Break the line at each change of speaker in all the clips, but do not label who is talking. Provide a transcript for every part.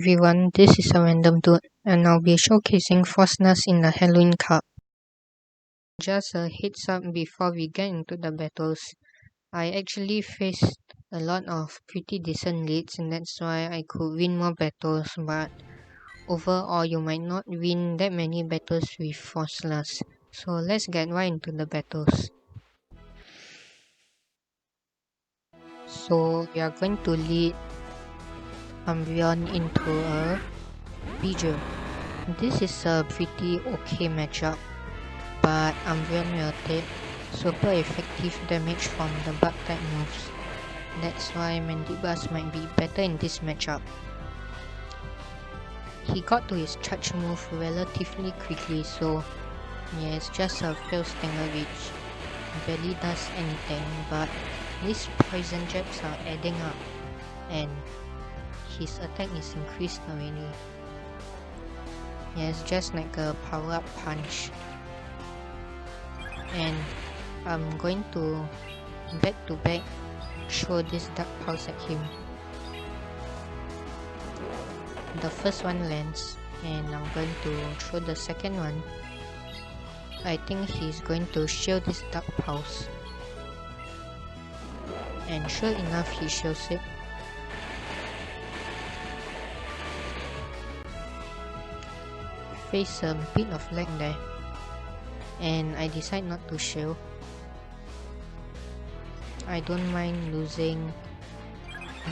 Everyone, this is a random dude, and I'll be showcasing Froslass in the Halloween Cup. Just a heads up before we get into the battles, I actually faced a lot of pretty decent leads, and that's why I could win more battles, but overall you might not win that many battles with Froslass. So let's get right into the battles. So we are going to lead Umbreon into a Beeger. This is a pretty okay matchup, but Umbreon will take super effective damage from the bug type moves. That's why Mandibuzz might be better in this matchup. He got to his charge move relatively quickly, so yeah, it's just a fail stinger which barely does anything, but these poison jabs are adding up and his attack is increased already. Yeah, it's just like a power up punch. And I'm going to back throw this Dark Pulse at him. The first one lands, and I'm going to throw the second one. I think he's going to shield this Dark Pulse, and sure enough he shields it. Face a bit of lag there, and I decide not to shield. I don't mind losing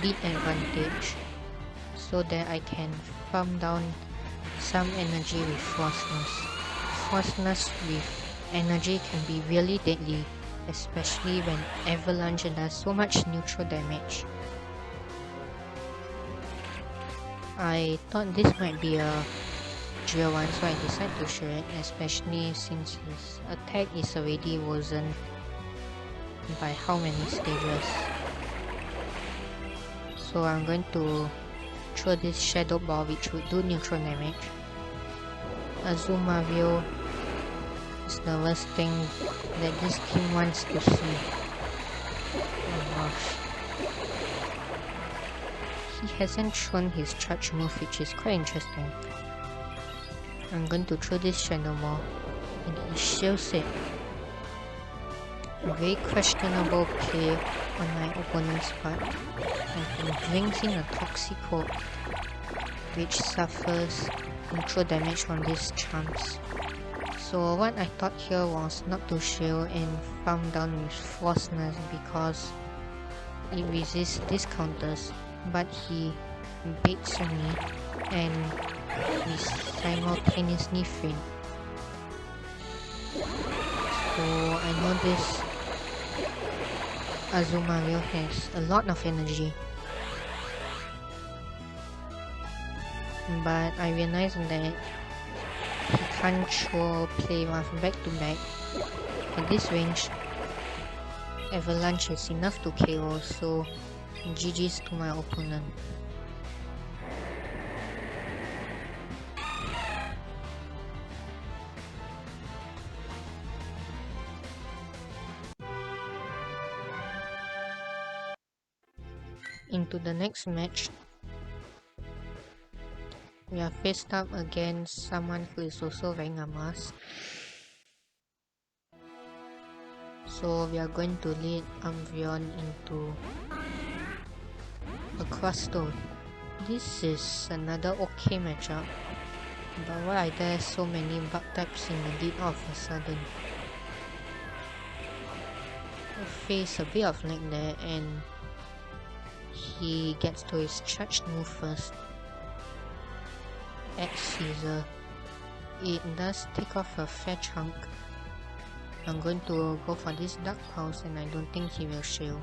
lead advantage so that I can farm down some energy with Froslass. Froslass with energy can be really deadly, especially when Avalanche does so much neutral damage. I thought this might be a Drill one, so I decided to show it, especially since his attack is already worsened by how many stages. So I'm going to throw this Shadow Ball which would do neutral damage. Azumarill is the worst thing that this team wants to see. Oh gosh. He hasn't shown his charge move, which is quite interesting. I'm going to throw this Shadow Ball, and he shields it. A very questionable play on my opponent's part, and he brings in a Toxic Hold, which suffers neutral damage from these charms. So what I thought here was not to shield and farm down with Froslass because it resists these counters, but he baits me and we simultaneously faint. So I know this Azumarill has a lot of energy, but I realized that he can't throw play rough back to back. At this range, Avalanche is enough to KO, so GG's to my opponent. Into the next match, we are faced up against someone who is also wearing a mask. So we are going to lead Umbreon into a Crustle. This is another okay matchup, but why are there so many bug types in the lead all of a sudden? I face a bit of lag there, and he gets to his charged move first. X Caesar. It does take off a fair chunk. I'm going to go for this Dark Pulse, and I don't think he will shield.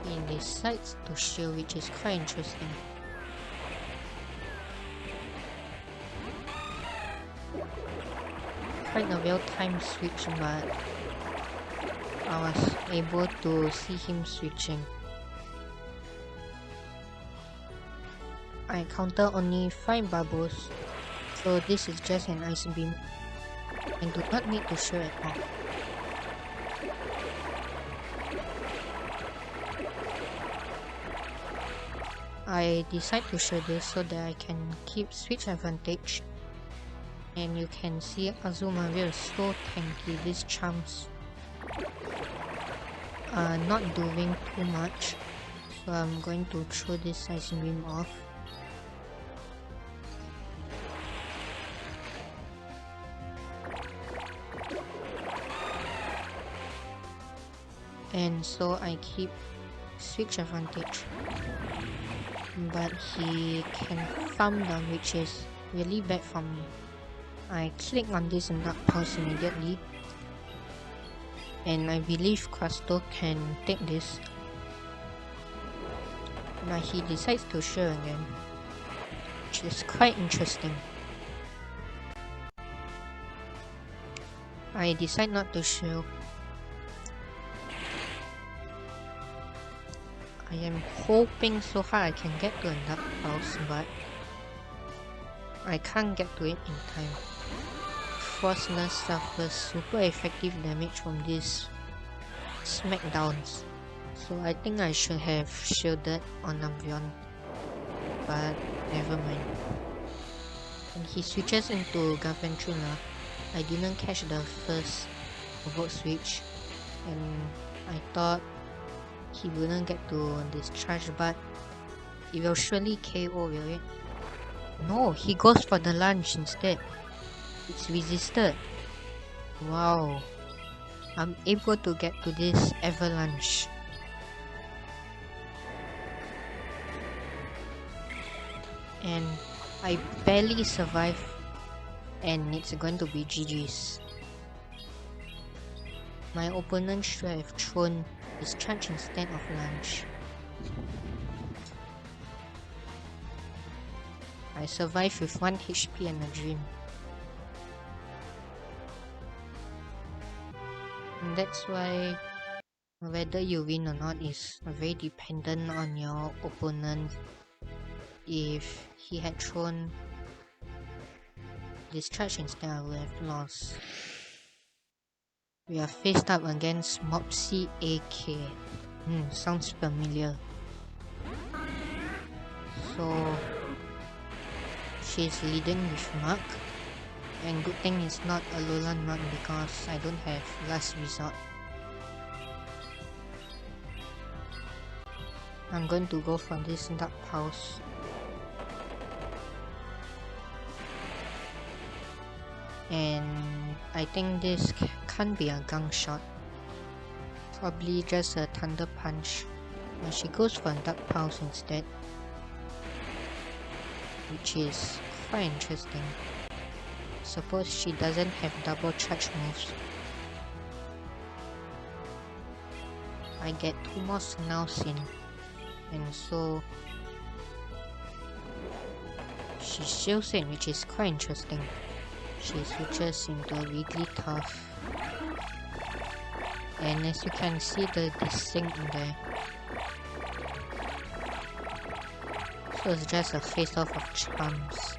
He decides to shield, which is quite interesting. Quite a well-timed switch, but I was able to see him switching. I counter only 5 bubbles, so this is just an Ice Beam. I do not need to shield at all. I decide to show this so that I can keep switch advantage. And you can see Azumarill is so tanky. These charms are not doing too much, so I'm going to throw this Ice Beam off. And so I keep switch advantage, but he can farm down, which is really bad for me. I click on this and Dark Pulse immediately, and I believe Crusto can take this, but he decides to show again, which is quite interesting. I decide not to show. I am hoping so hard I can get to a Dark Pulse, but I can't get to it in time. Froslass suffers super effective damage from these smackdowns, so I think I should have shielded on Umbreon, but never mind. And he switches into Gargantuar. I didn't catch the first Volt Switch, and I thought he wouldn't get to discharge, but it will surely KO, will it? No, he goes for the lunge instead. It's resisted. Wow. I'm able to get to this avalanche. And I barely survive, and it's going to be GG's. My opponent should have thrown discharge instead of lunge. I survived with 1 HP and a dream. And that's why whether you win or not is very dependent on your opponent. If he had thrown discharge instead, I would have lost. We are faced up against Mopsy AK. Sounds familiar. So she's leading with Mark, and good thing it's not a Alolan Mark because I don't have last resort. I'm going to go for this Dark Pulse. And I think this can't be a Gunk Shot. Probably just a Thunder Punch. But she goes for a Dark Pulse instead, which is quite interesting. Suppose she doesn't have double charge moves. I get 2 more Snails in, and so she shields it, which is quite interesting. She switches into Wigglytuff, and as you can see the distinct in there. So it's just a face off of charms.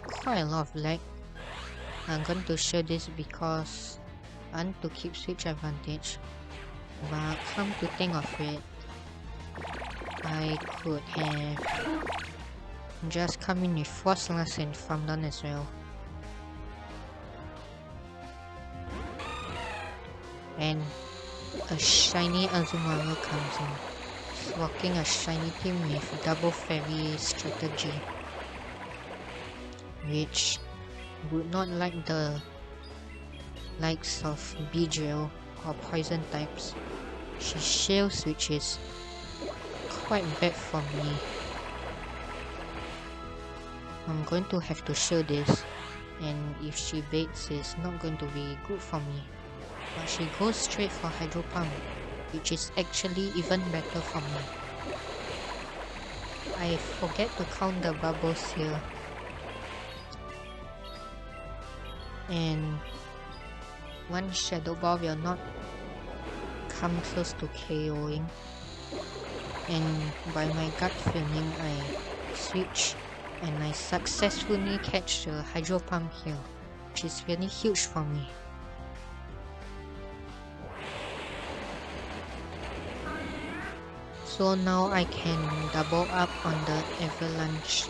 Quite a lot of lag. I'm going to show this because I want to keep switch advantage, but come to think of it, I could have just come in with Froslass and farm down as well. And a shiny Azumarill comes in, blocking a shiny team with double fairy strategy, which would not like the likes of Beedrill or poison types. She shields, which is quite bad for me. I'm going to have to shield this, and if she baits, it's not going to be good for me. But she goes straight for Hydro Pump, which is actually even better for me. I forget to count the bubbles here, and one Shadow Ball will not come close to KOing, and by my gut feeling I switch and I successfully catch the Hydro Pump here, which is really huge for me. So now I can double up on the avalanche.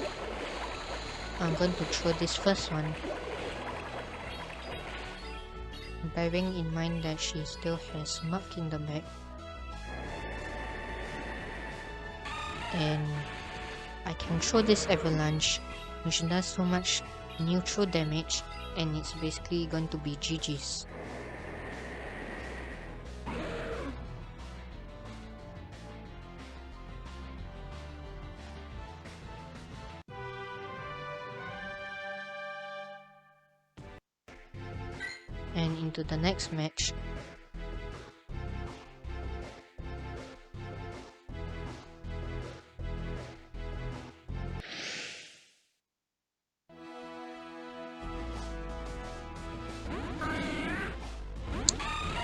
I'm going to throw this first one, bearing in mind that she still has mark in the back. And I can throw this avalanche, which does so much neutral damage, and it's basically going to be GG's. And into the next match.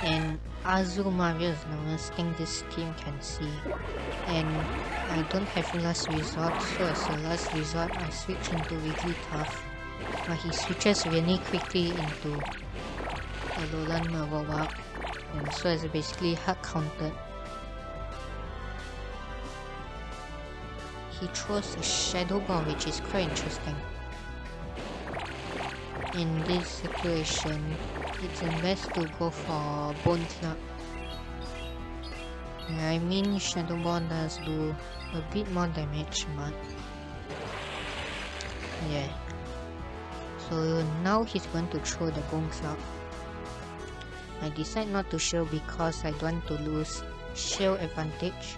And Azumarill is the worst thing this team can see. And I don't have last resort, so as a last resort I switch into Wigglytuff. But he switches really quickly into Alolan Marowak, and so it's basically hard countered. He throws a Shadow Ball, which is quite interesting. In this situation, it's best to go for Bone Club. Yeah, I mean Shadow Ball does do a bit more damage, but yeah. So now he's going to throw the Bone Club. I decide not to shield because I don't want to lose shield advantage.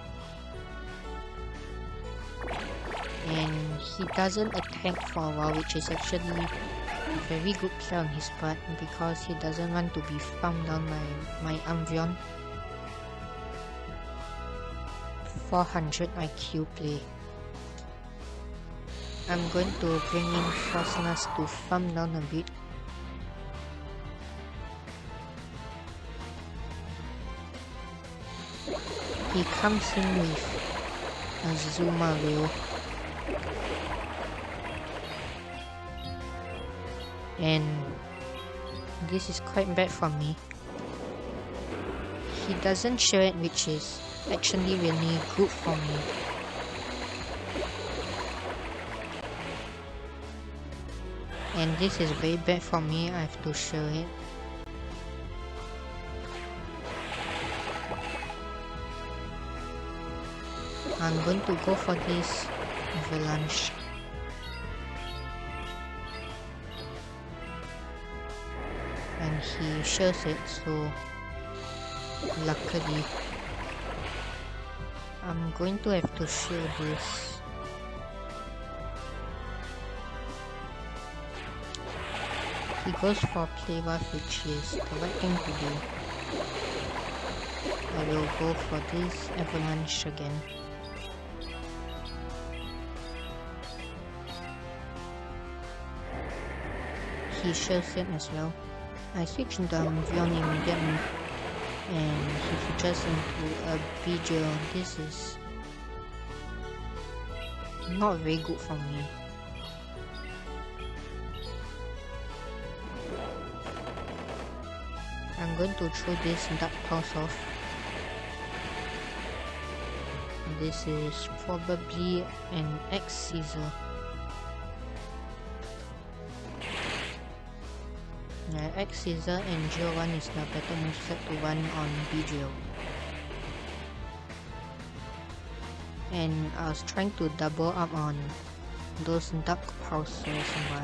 And he doesn't attack for a while, which is actually a very good play on his part because he doesn't want to be farmed down by my Umbreon. 400 IQ play. I'm going to bring in Froslass to farm down a bit. He comes in with a Azumarill. And this is quite bad for me. He doesn't share it, which is actually really good for me. And this is very bad for me, I have to share it. I'm going to go for this avalanche. And he shares it, so luckily I'm going to have to share this. He goes for play rough, which is the right thing to do. I will go for this avalanche again. He shares it as well. I switch into Umbreon immediately, and he switches into a Beedrill. This is not very good for me. I'm going to throw this Dark Pulse off. This is probably an X-Scissor. Yeah, X-Scissor and Geo 1 is the better moveset to run on Beedrill. And I was trying to double up on those Dark Pulses, but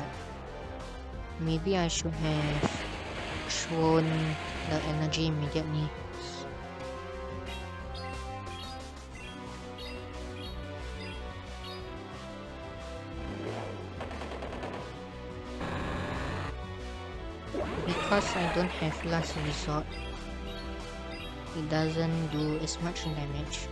maybe I should have thrown the energy immediately. Because I don't have last resort, it doesn't do as much damage.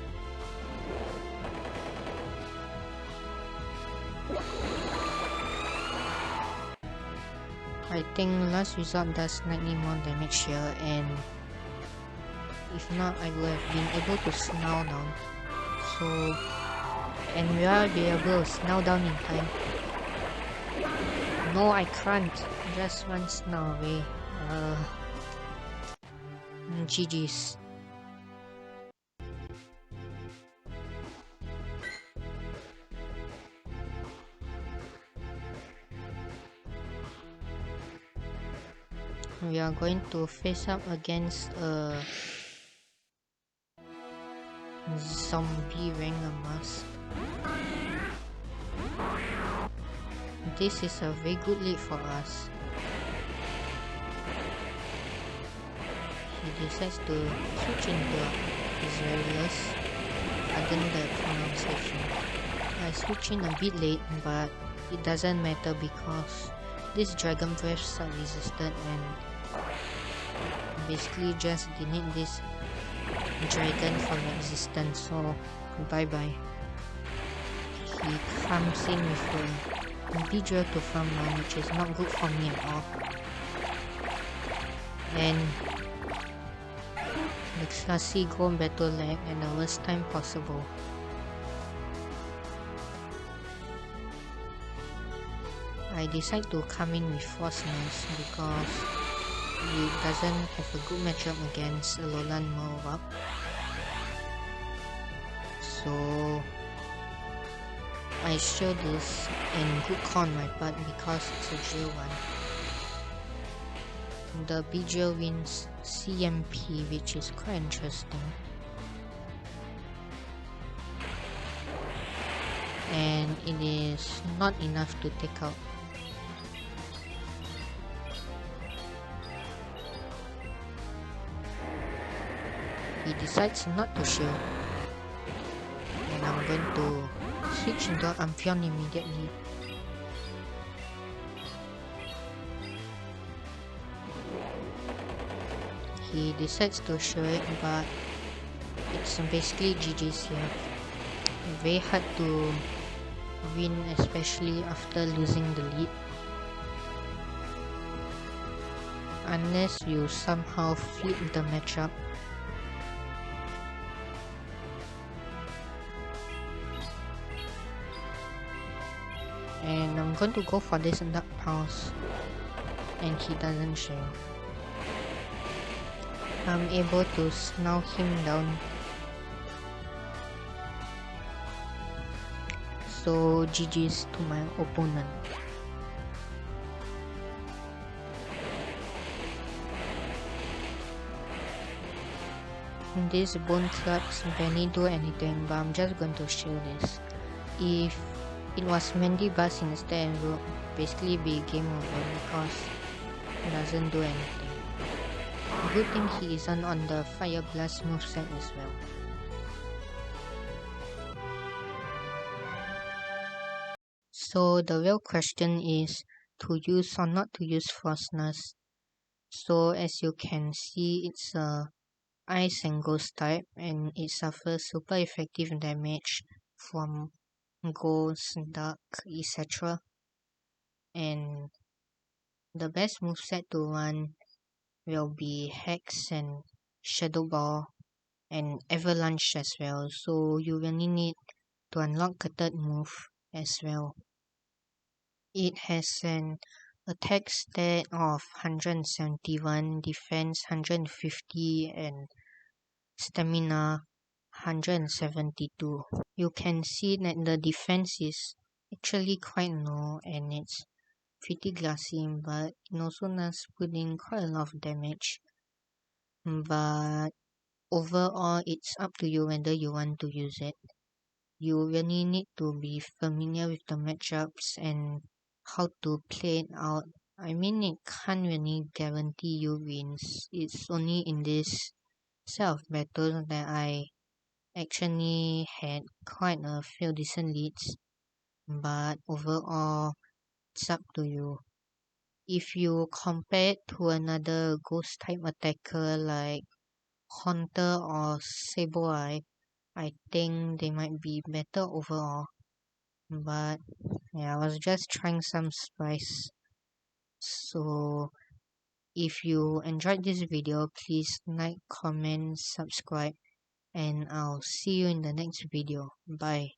I think last resort does slightly more damage here, and if not I would have been able to snow down. So, and will I be able to snow down in time? No, I can't. Just one snow away. GG's. we are going to face up against a zombie Rangamus. This is a very good lead for us. He decides to switch into Israelis. Pardon the pronunciation. I switch in a bit late, but it doesn't matter because these dragon breaths are resisted and basically just delete this dragon from existence, so bye bye. He comes in with a Beedrill to farm line, which is not good for me at all. And the classy go battle lag at the worst time possible. I decide to come in with Froslass because it doesn't have a good matchup against a Lowland Murwap. So I show this in good call on my part because it's a drill one. The Beedrill wins CMP, which is quite interesting. And it is not enough to take out. He decides not to shield. And I'm going to switch into Amphion immediately. He decides to show it, but it's basically GG's here. Very hard to win, especially after losing the lead. Unless you somehow flip the matchup. And I'm going to go for this Dark Pulse, and he doesn't share. I'm able to snow him down. So GG's to my opponent. This Bone Clubs barely do anything, but I'm just going to show this. If it was Mandy Bus instead, it will basically be game over because it doesn't do anything. Good thing he isn't on the Fire Blast moveset as well. So the real question is to use or not to use Froslass. So as you can see, it's a Ice and Ghost type, and it suffers super effective damage from Ghost, Dark, etc. And the best moveset to run will be Hex and Shadow Ball and Avalanche as well, so you really need to unlock a third move as well. It has an attack stat of 171, defense 150 and stamina 172. You can see that the defense is actually quite low and it's pretty glassy, but it also does put in quite a lot of damage. But overall, it's up to you whether you want to use it. You really need to be familiar with the matchups and how to play it out. I mean, it can't really guarantee you wins. It's only in this set of battles that I actually had quite a few decent leads. But overall, it's up to you. If you compare it to another ghost type attacker like Haunter or Sableye, I think they might be better overall. But yeah, I was just trying some spice. So if you enjoyed this video, please like, comment, subscribe, and I'll see you in the next video. Bye.